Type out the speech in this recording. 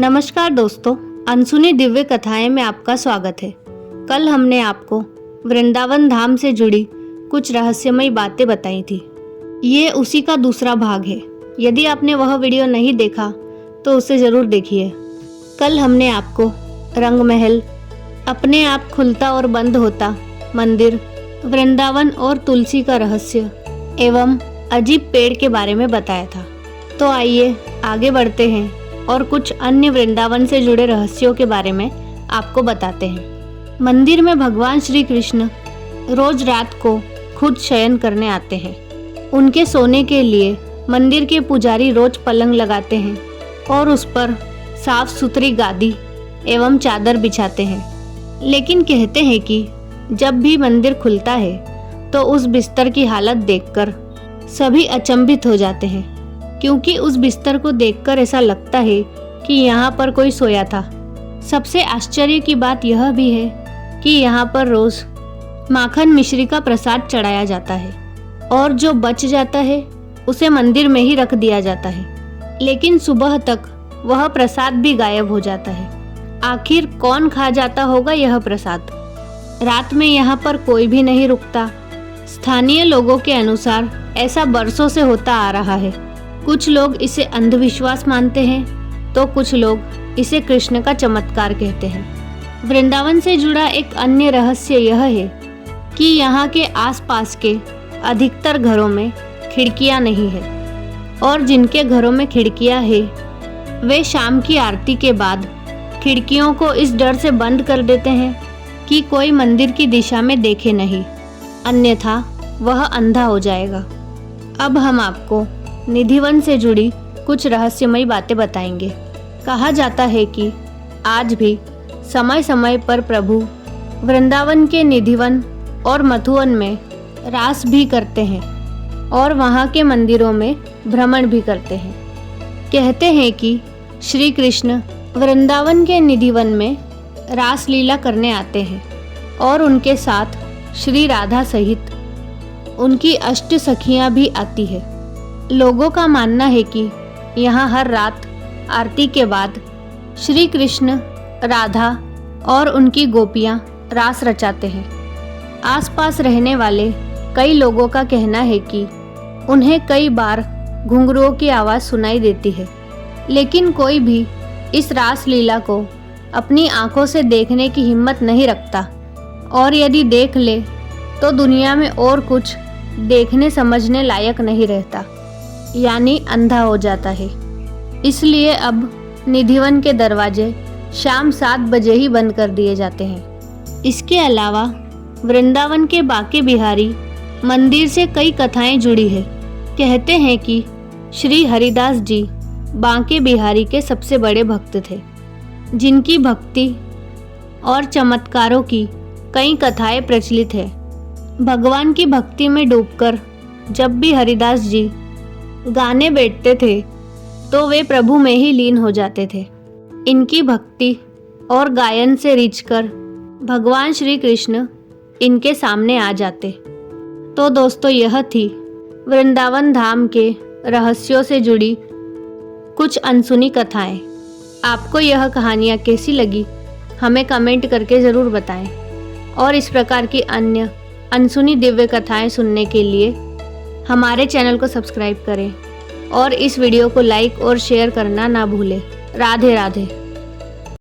नमस्कार दोस्तों, अनसुनी दिव्य कथाएं में आपका स्वागत है। कल हमने आपको वृंदावन धाम से जुड़ी कुछ रहस्यमयी बातें बताई थी। ये उसी का दूसरा भाग है। यदि आपने वह वीडियो नहीं देखा तो उसे ज़रूर देखिए। कल हमने आपको रंग महल, अपने आप खुलता और बंद होता मंदिर, वृंदावन और तुलसी का रहस्य एवं अजीब पेड़ के बारे में बताया था। तो आइए आगे बढ़ते हैं और कुछ अन्य वृंदावन से जुड़े रहस्यों के बारे में आपको बताते हैं। मंदिर में भगवान श्री कृष्ण रोज रात को खुद शयन करने आते हैं। उनके सोने के लिए मंदिर के पुजारी रोज पलंग लगाते हैं और उस पर साफ सुथरी गादी एवं चादर बिछाते हैं। लेकिन कहते हैं कि जब भी मंदिर खुलता है तो उस बिस्तर की हालत देखकर सभी अचंभित हो जाते हैं, क्योंकि उस बिस्तर को देखकर ऐसा लगता है कि यहाँ पर कोई सोया था। सबसे आश्चर्य की बात यह भी है कि यहाँ पर रोज माखन मिश्री का प्रसाद चढ़ाया जाता है और जो बच जाता है उसे मंदिर में ही रख दिया जाता है। लेकिन सुबह तक वह प्रसाद भी गायब हो जाता है। आखिर कौन खा जाता होगा यह प्रसाद? रात में यहाँ पर कोई भी नहीं रुकता। स्थानीय लोगों के अनुसार ऐसा बरसों से होता आ रहा है। कुछ लोग इसे अंधविश्वास मानते हैं तो कुछ लोग इसे कृष्ण का चमत्कार कहते हैं। वृंदावन से जुड़ा एक अन्य रहस्य यह है कि यहाँ के आसपास के अधिकतर घरों में खिड़कियाँ नहीं है, और जिनके घरों में खिड़कियाँ है वे शाम की आरती के बाद खिड़कियों को इस डर से बंद कर देते हैं कि कोई मंदिर की दिशा में देखे नहीं, अन्यथा वह अंधा हो जाएगा। अब हम आपको निधिवन से जुड़ी कुछ रहस्यमयी बातें बताएंगे। कहा जाता है कि आज भी समय समय पर प्रभु वृंदावन के निधिवन और मथुवन में रास भी करते हैं और वहाँ के मंदिरों में भ्रमण भी करते हैं। कहते हैं कि श्री कृष्ण वृंदावन के निधिवन में रास लीला करने आते हैं और उनके साथ श्री राधा सहित उनकी अष्ट सखियाँ भी आती है। लोगों का मानना है कि यहाँ हर रात आरती के बाद श्री कृष्ण, राधा और उनकी गोपियाँ रास रचाते हैं। आसपास रहने वाले कई लोगों का कहना है कि उन्हें कई बार घुंघरुओं की आवाज़ सुनाई देती है, लेकिन कोई भी इस रास लीला को अपनी आंखों से देखने की हिम्मत नहीं रखता, और यदि देख ले तो दुनिया में और कुछ देखने समझने लायक नहीं रहता, यानी अंधा हो जाता है। इसलिए अब निधिवन के दरवाजे शाम 7 बजे ही बंद कर दिए जाते हैं। इसके अलावा वृंदावन के बांके बिहारी मंदिर से कई कथाएं जुड़ी है। कहते हैं कि श्री हरिदास जी बांके बिहारी के सबसे बड़े भक्त थे, जिनकी भक्ति और चमत्कारों की कई कथाएं प्रचलित है। भगवान की भक्ति में डूबकर जब भी हरिदास जी गाने बैठते थे तो वे प्रभु में ही लीन हो जाते थे। इनकी भक्ति और गायन से रीझकर भगवान श्री कृष्ण इनके सामने आ जाते। तो दोस्तों, यह थी वृंदावन धाम के रहस्यों से जुड़ी कुछ अनसुनी कथाएं। आपको यह कहानियाँ कैसी लगी हमें कमेंट करके ज़रूर बताएं, और इस प्रकार की अन्य अनसुनी दिव्य कथाएं सुनने के लिए हमारे चैनल को सब्सक्राइब करें और इस वीडियो को लाइक और शेयर करना ना भूलें। राधे राधे।